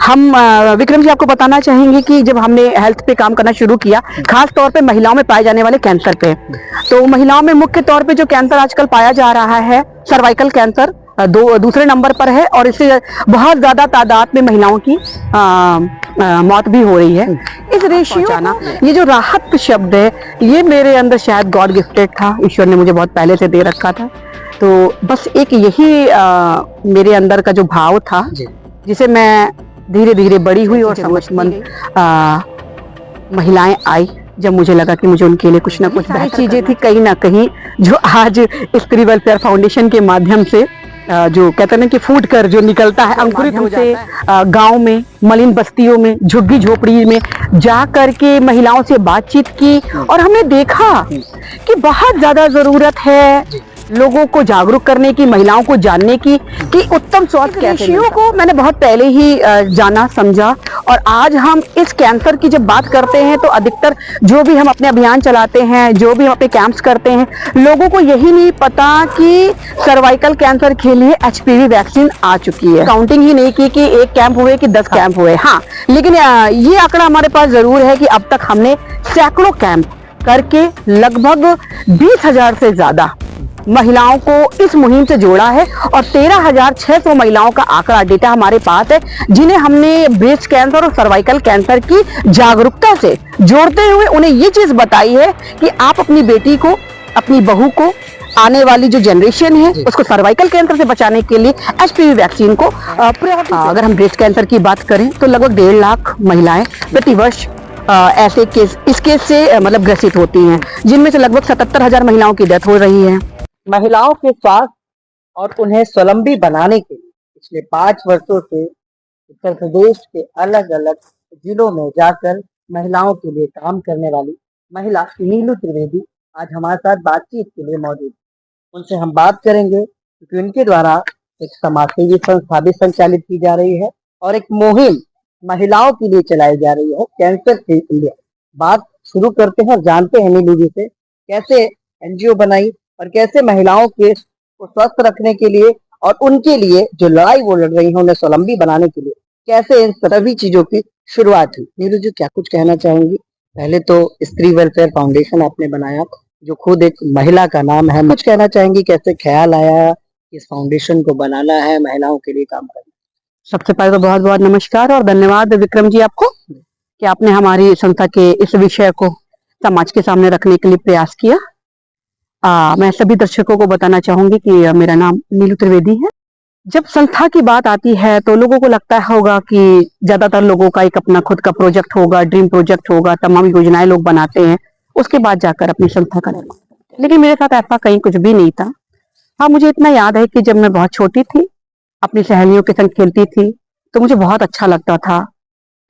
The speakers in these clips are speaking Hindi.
हम विक्रम जी आपको बताना चाहेंगे कि जब हमने हेल्थ पे काम करना शुरू किया, खास तौर पे महिलाओं में पाए जाने वाले कैंसर पे, तो महिलाओं में मुख्य तौर पे जो कैंसर आजकल पाया जा रहा है, सर्वाइकल कैंसर दूसरे नंबर पर है, और इससे बहुत ज्यादा तादाद में महिलाओं की मौत भी हो रही है। इस रेशियो ये जो राहत शब्द है, ये मेरे अंदर शायद गॉड गिफ्टेड था, ईश्वर ने मुझे बहुत पहले से दे रखा था। तो बस एक यही मेरे अंदर का जो भाव था, जिसे मैं धीरे धीरे बड़ी हुई और समझमंद महिलाएं आई, जब मुझे लगा कि मुझे उनके लिए कुछ ना कुछ बेहतर चीजें थी कहीं ना कहीं, जो आज स्त्री वेलफेयर फाउंडेशन के माध्यम से जो कहते हैं ना कि फूट कर जो निकलता है, अंकुरित हो जाता है। गांव में, मलिन बस्तियों में, झुग्गी झोपड़ी में जा करके महिलाओं से बातचीत की, और हमने देखा कि बहुत ज्यादा जरूरत है लोगों को जागरूक करने की, महिलाओं को जानने की कि उत्तम स्वास्थ्य कैसे मिलता है। को मैंने बहुत पहले ही जाना समझा, और आज हम इस कैंसर की जब बात करते हैं तो अधिकतर जो भी हम अपने अभियान चलाते हैं, जो भी हम अपने कैंप्स करते हैं, लोगों को यही नहीं पता कि सर्वाइकल कैंसर के लिए HPV वैक्सीन आ चुकी है। काउंटिंग ही नहीं की कि 1 कैंप हुए कि 10 कैंप हुए, हाँ, लेकिन ये आंकड़ा हमारे पास जरूर है कि अब तक हमने सैकड़ों कैंप करके लगभग 20,000 से ज्यादा महिलाओं को इस मुहिम से जोड़ा है, और 13,600 महिलाओं का आंकड़ा डेटा हमारे पास है, जिन्हें हमने ब्रेस्ट कैंसर और सर्वाइकल कैंसर की जागरूकता से जोड़ते हुए उन्हें ये चीज बताई है कि आप अपनी बेटी को, अपनी बहू को, आने वाली जो जनरेशन है उसको सर्वाइकल कैंसर से बचाने के लिए HPV वैक्सीन को अगर हम ब्रेस्ट कैंसर की बात करें तो लगभग 1.5 लाख महिलाएं प्रति वर्ष ऐसे केस, इस केस से मतलब ग्रसित होती हैं, जिनमें से लगभग 77,000 महिलाओं की डेथ हो रही है। महिलाओं के स्वास्थ्य और उन्हें स्वावलंबी बनाने के लिए पिछले 5 वर्षों से उत्तर प्रदेश के अलग अलग जिलों में जाकर महिलाओं के लिए काम करने वाली महिला नीलू त्रिवेदी आज हमारे साथ बातचीत के लिए मौजूद है। उनसे हम बात करेंगे क्योंकि उनके द्वारा एक समाजसेवी संस्था भी संचालित की जा रही है और एक मुहिम महिलाओं के लिए चलाई जा रही है, कैंसर फ्री इंडिया। बात शुरू करते हैं और जानते हैं नीलू जी से कैसे NGO बनाई और कैसे महिलाओं के को स्वस्थ रखने के लिए और उनके लिए जो लड़ाई वो लड़ रही है उन्हें स्वावलंबी बनाने के लिए कैसे इन सभी चीजों की शुरुआत हुई। नीलू जी क्या कुछ कहना चाहेंगी? पहले तो स्त्री वेलफेयर फाउंडेशन आपने बनाया जो खुद एक महिला का नाम है, कुछ कहना चाहेंगी कैसे ख्याल आया इस फाउंडेशन को बनाना है, महिलाओं के लिए काम करना? सबसे पहले तो बहुत बहुत नमस्कार और धन्यवाद विक्रम जी आपको कि आपने हमारी संस्था के इस विषय को समाज के सामने रखने के लिए प्रयास किया। मैं सभी दर्शकों को बताना चाहूंगी कि मेरा नाम नीलू त्रिवेदी है। जब संस्था की बात आती है तो लोगों को लगता होगा कि ज्यादातर लोगों का एक अपना खुद का प्रोजेक्ट होगा, ड्रीम प्रोजेक्ट होगा, तमाम योजनाएं लोग बनाते हैं, उसके बाद जाकर अपनी संस्था का निर्माण करते हैं। लेकिन मेरे साथ ऐसा कहीं कुछ भी नहीं था। हाँ, मुझे इतना याद है कि जब मैं बहुत छोटी थी, अपनी सहेलियों के संग खेलती थी, तो मुझे बहुत अच्छा लगता था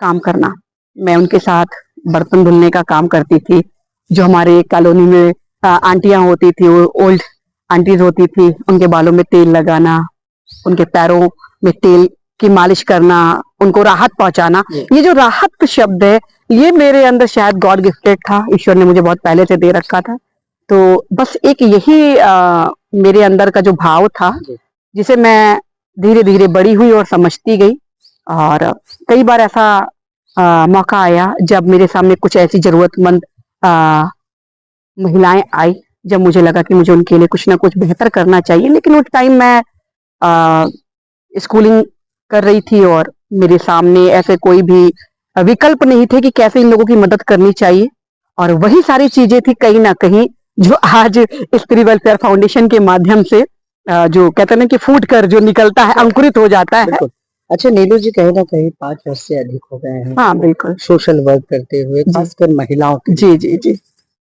काम करना। मैं उनके साथ बर्तन धुलने का काम करती थी। जो हमारे कॉलोनी में आंटियां होती थी, ओल्ड आंटीज होती थी, उनके बालों में तेल लगाना, उनके पैरों में तेल की मालिश करना, उनको राहत पहुंचाना। ये जो राहत शब्द है, ये मेरे अंदर शायद गॉड गिफ्टेड था, ईश्वर ने मुझे बहुत पहले से दे रखा था। तो बस एक यही मेरे अंदर का जो भाव था, जिसे मैं धीरे धीरे बड़ी हुई और समझती गई। और कई बार ऐसा मौका आया जब मेरे सामने कुछ ऐसी जरूरतमंद महिलाएं आई, जब मुझे लगा कि मुझे उनके लिए कुछ ना कुछ बेहतर करना चाहिए। लेकिन उस टाइम मैं स्कूलिंग कर रही थी और मेरे सामने ऐसे कोई भी विकल्प नहीं थे कि कैसे इन लोगों की मदद करनी चाहिए। और वही सारी चीजें थी कहीं ना कहीं जो आज स्त्री वेलफेयर फाउंडेशन के माध्यम से जो कहते हैं ना कि फूट कर जो निकलता है, अंकुरित हो जाता है। अच्छा नीलू जी, कहीं ना कहीं 5 वर्ष से अधिक हो गए हैं। हाँ बिल्कुल। सोशल वर्क करते हुए, खासकर महिलाओं के जी जी जी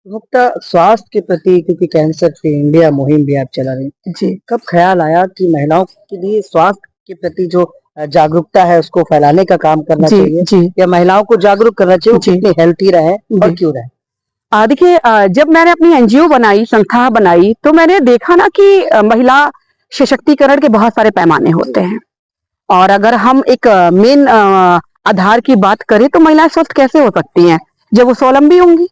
मुक्त स्वास्थ्य के प्रति, क्योंकि कैंसर फ्री इंडिया मुहिम भी आप चला रही हैं जी, कब ख्याल आया कि महिलाओं के लिए स्वास्थ्य के प्रति जो जागरूकता है उसको फैलाने का काम करना चाहिए जी, या महिलाओं को जागरूक करना चाहिए कितनी हेल्थी रहे और क्यों रहे? देखिए, जब मैंने अपनी NGO बनाई, संस्था बनाई, तो मैंने देखा ना कि महिला सशक्तिकरण के बहुत सारे पैमाने होते हैं। और अगर हम एक मेन आधार की बात करें तो महिलाएं स्वस्थ कैसे हो सकती हैं? जब वो स्वावलंबी होंगी।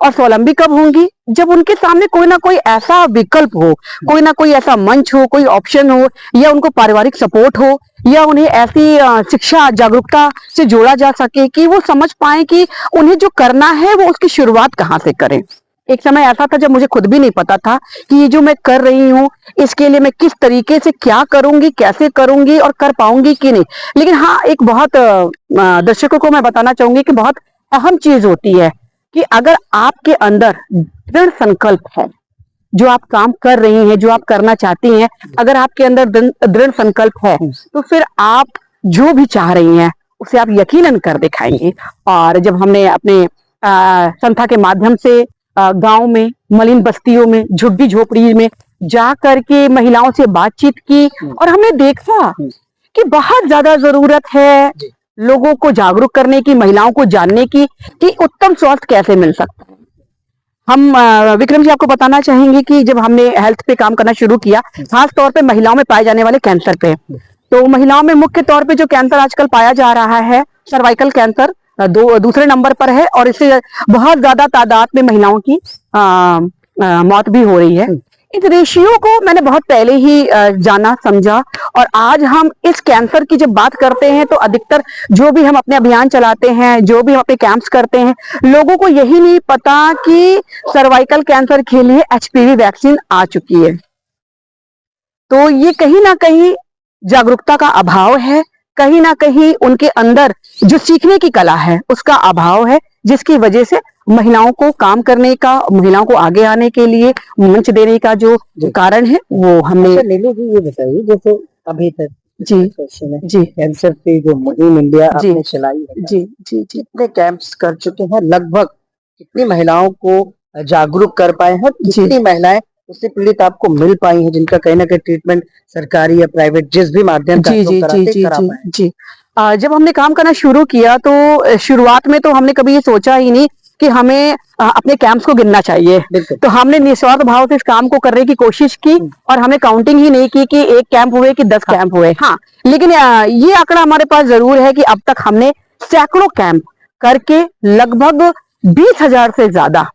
और स्वावलंबी कब होंगी? जब उनके सामने कोई ना कोई ऐसा विकल्प हो, कोई ना कोई ऐसा मंच हो, कोई ऑप्शन हो, या उनको पारिवारिक सपोर्ट हो, या उन्हें ऐसी शिक्षा जागरूकता से जोड़ा जा सके कि वो समझ पाए कि उन्हें जो करना है वो उसकी शुरुआत कहाँ से करें। एक समय ऐसा था जब मुझे खुद भी नहीं पता था कि ये जो मैं कर रही हूँ इसके लिए मैं किस तरीके से क्या करूंगी, कैसे करूंगी और कर पाऊंगी कि नहीं। लेकिन हाँ, एक बहुत दर्शकों को मैं बताना चाहूंगी कि बहुत अहम चीज होती है कि अगर आपके अंदर दृढ़ संकल्प है, जो आप काम कर रही हैं, जो आप करना चाहती हैं, अगर आपके अंदर दृढ़ संकल्प है तो फिर आप जो भी चाह रही हैं उसे आप यकीनन कर दिखाएंगे। और जब हमने अपने संस्था के माध्यम से गांव में, मलिन बस्तियों में, झुग्गी झोपड़ी में जा करके महिलाओं से बातचीत की और हमने देखा कि बहुत ज्यादा जरूरत है लोगों को जागरूक करने की, महिलाओं को जानने की कि उत्तम स्वास्थ्य कैसे मिल सकता है। हम विक्रम जी आपको बताना चाहेंगे कि जब हमने हेल्थ पे काम करना शुरू किया, खास तौर पे महिलाओं में पाए जाने वाले कैंसर पे, तो महिलाओं में मुख्य तौर पे जो कैंसर आजकल पाया जा रहा है, सर्वाइकल कैंसर दूसरे नंबर पर है और इससे बहुत ज्यादा तादाद में महिलाओं की मौत भी हो रही है। इस रेशियो को मैंने बहुत पहले ही जाना समझा और आज हम इस कैंसर की जब बात करते हैं तो अधिकतर जो भी हम अपने अभियान चलाते हैं, जो भी हम अपने कैंप्स करते हैं, लोगों को यही नहीं पता कि सर्वाइकल कैंसर के लिए एचपीवी वैक्सीन आ चुकी है। तो ये कहीं ना कहीं जागरूकता का अभाव है, कहीं ना कहीं उनके अंदर जो सीखने की कला है उसका अभाव है, जिसकी वजह से महिलाओं को काम करने का, महिलाओं को आगे आने के लिए मंच देने का जो कारण है वो हमने। अच्छा नीलू जी ये बताइए, जैसे अभी तक जी कैंसर पे जो मुहिम इंडिया आपने चलाई है, जी जी जी कितने कैंप्स कर चुके हैं, लगभग कितनी महिलाओं को जागरूक कर पाए हैं, कितनी महिलाएं उससे पीड़ित आपको मिल पाई हैं जिनका कहीं ना कहीं ट्रीटमेंट सरकारी या प्राइवेट जिस भी माध्यम से आप लोग करा पाए? जी जब हमने काम करना शुरू किया तो शुरुआत में तो हमने कभी ये सोचा ही नहीं कि हमें अपने कैंप्स को गिनना चाहिए। तो हमने निस्वार्थ भाव से इस काम को करने की कोशिश की और हमने काउंटिंग ही नहीं की कि 1 कैंप हुए कि 10 कैंप हुए। हाँ, लेकिन ये आंकड़ा हमारे पास जरूर है कि अब तक हमने सैकड़ों कैंप करके लगभग 20,000 से ज्यादा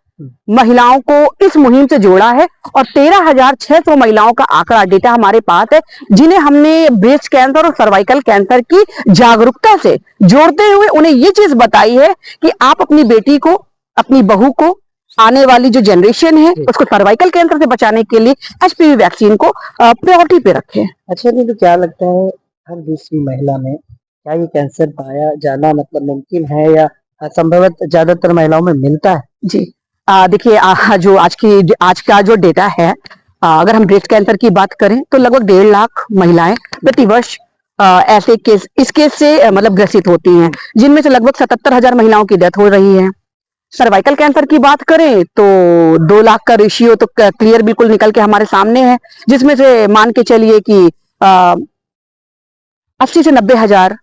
महिलाओं को इस मुहिम से जोड़ा है और 13,600 महिलाओं का आंकड़ा डेटा हमारे पास है, जिन्हें हमने ब्रेस्ट कैंसर और सर्वाइकल कैंसर की जागरूकता से जोड़ते हुए उन्हें ये चीज बताई है कि आप अपनी बेटी को, अपनी बहू को, आने वाली जो जनरेशन है उसको सर्वाइकल कैंसर से बचाने के लिए एचपीवी वैक्सीन को प्रायोरिटी पे रखें। अच्छा नहीं, तो क्या लगता है हर दूसरी महिला में क्या ये कैंसर पाया जाना मतलब मुमकिन है या संभवतः ज्यादातर महिलाओं में मिलता है? जी देखिए, जो आज का जो डेटा है, अगर हम ब्रेस्ट कैंसर की बात करें तो लगभग 1.5 लाख महिलाएं प्रतिवर्ष ऐसे केस, इस केस से मतलब ग्रसित होती हैं, जिनमें से लगभग 77,000 महिलाओं की डेथ हो रही है। सर्वाइकल कैंसर की बात करें तो 2 लाख का रेशियो तो क्लियर बिल्कुल निकल के हमारे सामने है, जिसमें से मान के चलिए कि 80 से 90,000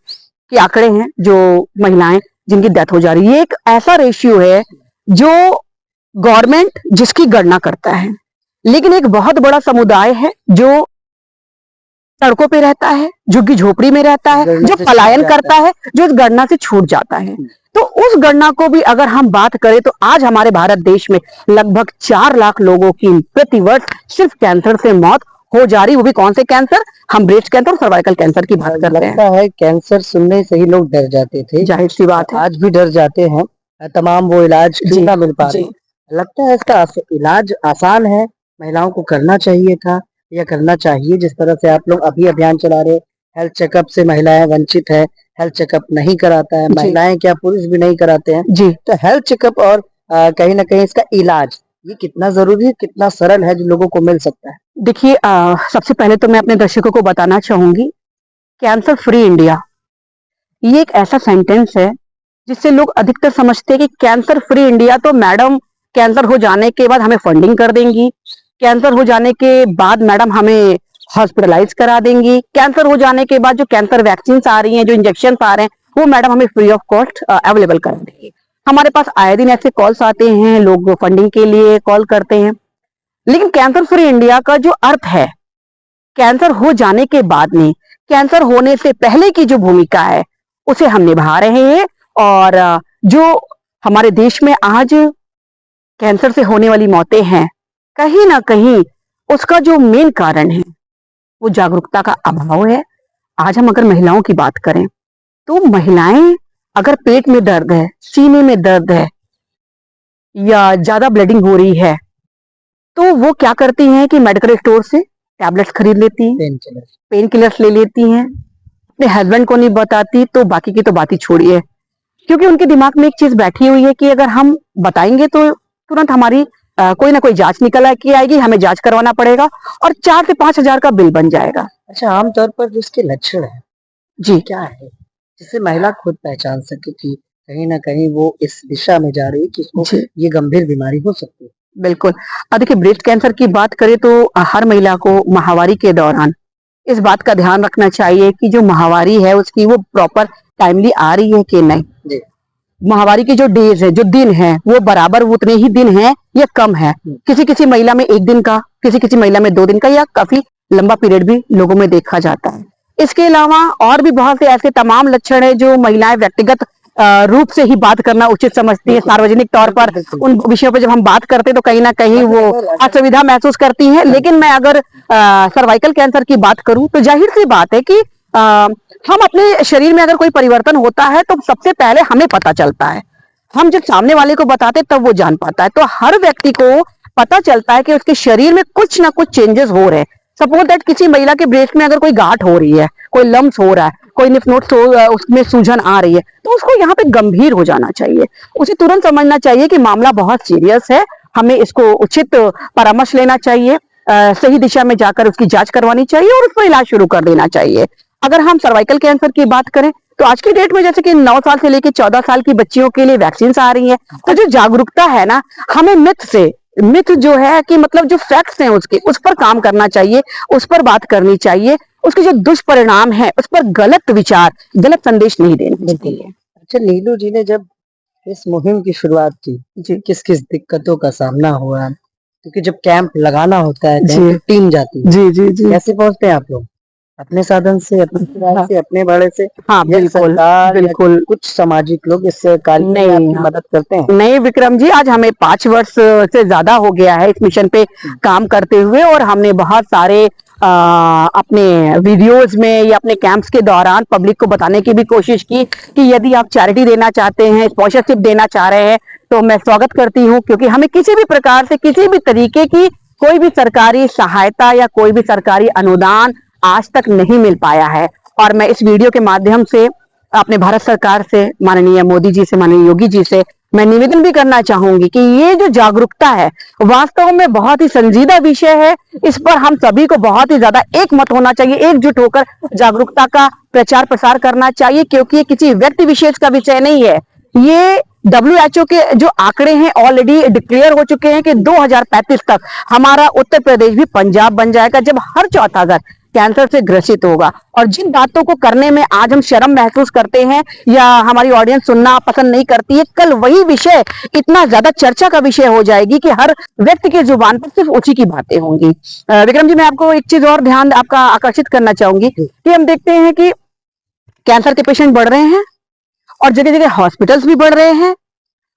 के आंकड़े हैं जो महिलाएं जिनकी डेथ हो जा रही है। ये एक ऐसा रेशियो है जो गवर्नमेंट जिसकी गणना करता है, लेकिन एक बहुत बड़ा समुदाय है जो सड़कों पे रहता है, झुग्गी झोपड़ी में रहता है, जो पलायन करता है, जो इस गणना से छूट जाता है। तो उस गणना को भी अगर हम बात करें तो आज हमारे भारत देश में लगभग 4 लाख लोगों की प्रतिवर्ष सिर्फ कैंसर से मौत हो जा रही। वो भी कौन से कैंसर? हम ब्रेस्ट कैंसर और सर्वाइकल कैंसर की बात कर रहे हैं। लगता है कैंसर सुनने से ही लोग डर जाते थे, जाहिर सी बात है, आज भी डर जाते हैं, तमाम वो इलाज क्यों ना मिल पा रहे। लगता है इसका इलाज आसान है, महिलाओं को करना चाहिए था या करना चाहिए? जिस तरह से आप लोग अभी अभियान चला रहे, हेल्थ चेकअप से महिलाएं वंचित है, हेल्थ चेकअप नहीं कराता है, महिलाएं क्या पुरुष भी नहीं कराते हैं जी। तो हेल्थ चेकअप और कहीं ना कहीं इसका इलाज ये कितना जरूरी है, कितना सरल है जो लोगों को मिल सकता है? देखिए, सबसे पहले तो मैं अपने दर्शकों को बताना चाहूंगी, कैंसर फ्री इंडिया ये एक ऐसा सेंटेंस है जिससे लोग अधिकतर समझते हैं कि कैंसर फ्री इंडिया तो मैडम कैंसर हो जाने के बाद हमें फंडिंग कर देंगी, कैंसर हो जाने के बाद मैडम हमें हॉस्पिटलाइज करा देंगी, कैंसर हो जाने के बाद जो कैंसर वैक्सीन आ रही हैं, जो इंजेक्शन आ रहे हैं, वो मैडम हमें फ्री ऑफ कॉस्ट अवेलेबल करा देंगी। हमारे पास आए दिन ऐसे कॉल्स आते हैं, लोग फंडिंग के लिए कॉल करते हैं, लेकिन कैंसर फ्री इंडिया का जो अर्थ है, कैंसर हो जाने के बाद नहीं, कैंसर होने से पहले की जो भूमिका है उसे हम निभा रहे हैं। और जो हमारे देश में आज कैंसर से होने वाली मौतें हैं, कहीं ना कहीं उसका जो मेन कारण है वो जागरूकता का अभाव है। आज हम अगर महिलाओं की बात करें तो महिलाएं अगर पेट में दर्द है, सीने में दर्द है या ज्यादा ब्लीडिंग हो रही है तो वो क्या करती हैं कि मेडिकल स्टोर से टैबलेट्स खरीद लेती हैं, पेन किलर्स ले लेती हैं, अपने हस्बैंड को नहीं बताती तो बाकी की तो बात ही छोड़िए, क्योंकि उनके दिमाग में एक चीज बैठी हुई है कि अगर हम बताएंगे तो तुरंत हमारी कोई ना कोई जांच निकल के आएगी, हमें जांच करवाना पड़ेगा और 4 से 5 हजार का बिल बन जाएगा। अच्छा, आमतौर पर जिसके लक्षण है जी, क्या है जिससे महिला खुद पहचान सके कि कहीं ना कहीं वो इस दिशा में जा रही है कि उसको जी, ये गंभीर बीमारी हो सकती है? बिल्कुल। देखिए, ब्रेस्ट कैंसर की बात करें तो हर महिला को माहवारी के दौरान इस बात का ध्यान रखना चाहिए कि जो माहवारी है उसकी वो प्रॉपर टाइमली आ रही है कि नहीं। जी। माहवारी के जो डेज है, जो दिन है, वो बराबर उतने ही दिन है या कम है। किसी किसी महिला में 1 दिन का, किसी किसी महिला में 2 दिन का या काफी लंबा पीरियड भी लोगों में देखा जाता है। इसके अलावा और भी बहुत से ऐसे तमाम लक्षण है जो महिलाएं व्यक्तिगत रूप से ही बात करना उचित समझती है। सार्वजनिक तौर पर उन विषयों पर जब हम बात करते हैं तो कहीं ना कहीं वो असुविधा महसूस करती हैं। लेकिन मैं अगर सर्वाइकल कैंसर की बात करूं तो जाहिर सी बात है कि हम अपने शरीर में अगर कोई परिवर्तन होता है तो सबसे पहले हमें पता चलता है। हम जब सामने वाले को बताते तब वो जान पाता है। तो हर व्यक्ति को पता चलता है कि उसके शरीर में कुछ ना कुछ चेंजेस हो रहे हैं। सपोज दैट किसी महिला के ब्रेस्ट में अगर कोई गांठ हो रही है, कोई लम्स हो रहा है, कोई निफ नोट्स उसमें सूजन आ रही है तो उसको यहाँ पे गंभीर हो जाना चाहिए। उसे तुरंत समझना चाहिए कि मामला बहुत सीरियस है, हमें इसको उचित परामर्श लेना चाहिए, सही दिशा में जाकर उसकी जांच करवानी चाहिए और उस पर इलाज शुरू कर देना चाहिए। अगर हम सर्वाइकल कैंसर की बात करें तो आज की डेट में जैसे कि 9 साल से लेकर 14 साल की बच्चियों के लिए वैक्सीन आ रही है। तो जो जागरूकता है ना, हमें मिथ जो है कि मतलब जो फैक्ट्स हैं उसके उस पर काम करना चाहिए, उस पर बात करनी चाहिए। उसके जो दुष्परिणाम है उस पर गलत विचार, गलत संदेश नहीं देना चाहिए। अच्छा, नीलू जी ने जब इस मुहिम की शुरुआत की जी, किस किस दिक्कतों का सामना हुआ, क्योंकि जब कैंप लगाना होता है जी, तो टीम जाती है, जी, जी, जी। कैसे पहुंचते हैं आप लोग? अपने साधन से, अपने किराए हाँ, से, अपने भाड़े से, हाँ, या बिल्कुल, सरकार या बिल्कुल। कुछ सामाजिक लोग इस कार्य में नहीं, आपकी मदद करते हैं? नहीं विक्रम जी, आज हमें 5 वर्ष से ज्यादा हो गया है इस मिशन पे काम करते हुए और हमने बहुत सारे अपने वीडियोस में या अपने कैंप्स के दौरान पब्लिक को बताने की भी कोशिश की कि यदि आप चैरिटी देना चाहते हैं, स्पॉन्सरशिप देना चाह रहे हैं तो मैं स्वागत करती हूँ, क्योंकि हमें किसी भी प्रकार से किसी भी तरीके की कोई भी सरकारी सहायता या कोई भी सरकारी अनुदान आज तक नहीं मिल पाया है। और मैं इस वीडियो के माध्यम से अपने भारत सरकार से, माननीय मोदी जी से, माननीय योगी जी से मैं निवेदन भी करना चाहूंगी कि ये जो जागरूकता है वास्तव में बहुत ही संजीदा विषय है। इस पर हम सभी को बहुत ही ज्यादा एक मत होना चाहिए, एकजुट होकर जागरूकता का प्रचार प्रसार करना चाहिए, क्योंकि ये किसी व्यक्ति विशेष का विषय नहीं है। ये WHO के जो आंकड़े हैं ऑलरेडी डिक्लेयर हो चुके हैं कि 2035 तक हमारा उत्तर प्रदेश भी पंजाब बन जाएगा, जब हर चौथा घर कैंसर से ग्रसित होगा। और जिन बातों को करने में आज हम शर्म महसूस करते हैं या हमारी ऑडियंस सुनना पसंद नहीं करती है, कल वही विषय इतना ज्यादा चर्चा का विषय हो जाएगी कि हर व्यक्ति की जुबान पर सिर्फ उसी की बातें होंगी। विक्रम जी, मैं आपको एक चीज और ध्यान आपका आकर्षित करना चाहूंगी कि हम देखते हैं कि कैंसर के पेशेंट बढ़ रहे हैं और जगह जगह हॉस्पिटल्स भी बढ़ रहे हैं,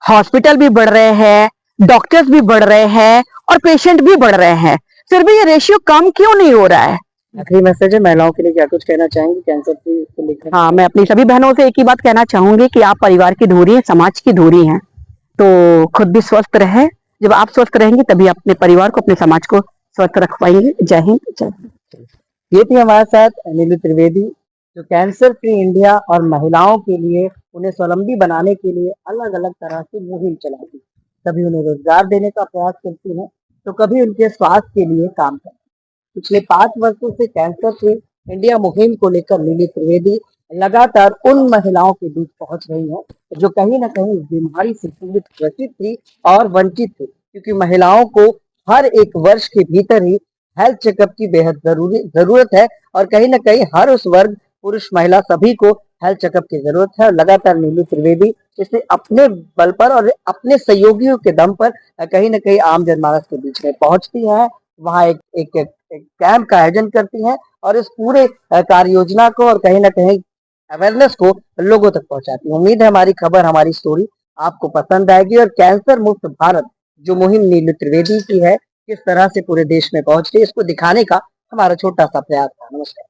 हॉस्पिटल भी बढ़ रहे हैं, डॉक्टर्स भी बढ़ रहे हैं और पेशेंट भी बढ़ रहे हैं, फिर भी ये रेशियो कम क्यों नहीं हो रहा है? आखिरी मैसेज है, महिलाओं के लिए क्या कुछ कहना चाहेंगे कैंसर की को लेकर? हाँ, मैं अपनी सभी बहनों से एक ही बात कहना चाहूंगी कि आप परिवार की धुरी हैं, समाज की धुरी हैं, तो खुद भी स्वस्थ रहे। जब आप स्वस्थ रहेंगे तभी अपने परिवार को, अपने समाज को स्वस्थ रख पाएंगे। जय हिंद, जय भारत। ये थी हमारे साथ नीलू त्रिवेदी, जो कैंसर फ्री इंडिया और महिलाओं के लिए, उन्हें स्वावलंबी बनाने के लिए अलग अलग तरह की मुहिम चलाती, कभी उन्हें रोजगार देने का प्रयास करती है तो कभी उनके स्वास्थ्य के लिए काम करती। पिछले 5 वर्षों से कैंसर फ्री इंडिया मुहिम को लेकर नीलू त्रिवेदी लगातार उन महिलाओं के बीच पहुंच रही है जो कहीं ना कहीं इस बीमारी से पीड़ित, ग्रसित थी और वंचित थी, क्योंकि महिलाओं को हर एक वर्ष के भीतर ही हेल्थ चेकअप की बेहद जरूरत है और कहीं ना कहीं हर उस वर्ग, पुरुष महिला सभी को हेल्थ चेकअप की जरूरत है। और लगातार नीलू त्रिवेदी इसने अपने बल पर और अपने सहयोगियों के दम पर कहीं ना कहीं आम जनमानस के बीच में पहुंचती है, वहां एक कैंप का आयोजन करती हैं और इस पूरे कार्य योजना को और कहीं ना कहीं अवेयरनेस को लोगों तक पहुंचाती है। उम्मीद है हमारी खबर, हमारी स्टोरी आपको पसंद आएगी और कैंसर मुक्त भारत जो मुहिम नीलू त्रिवेदी की है किस तरह से पूरे देश में पहुंच रही है इसको दिखाने का हमारा छोटा सा प्रयास था। नमस्कार।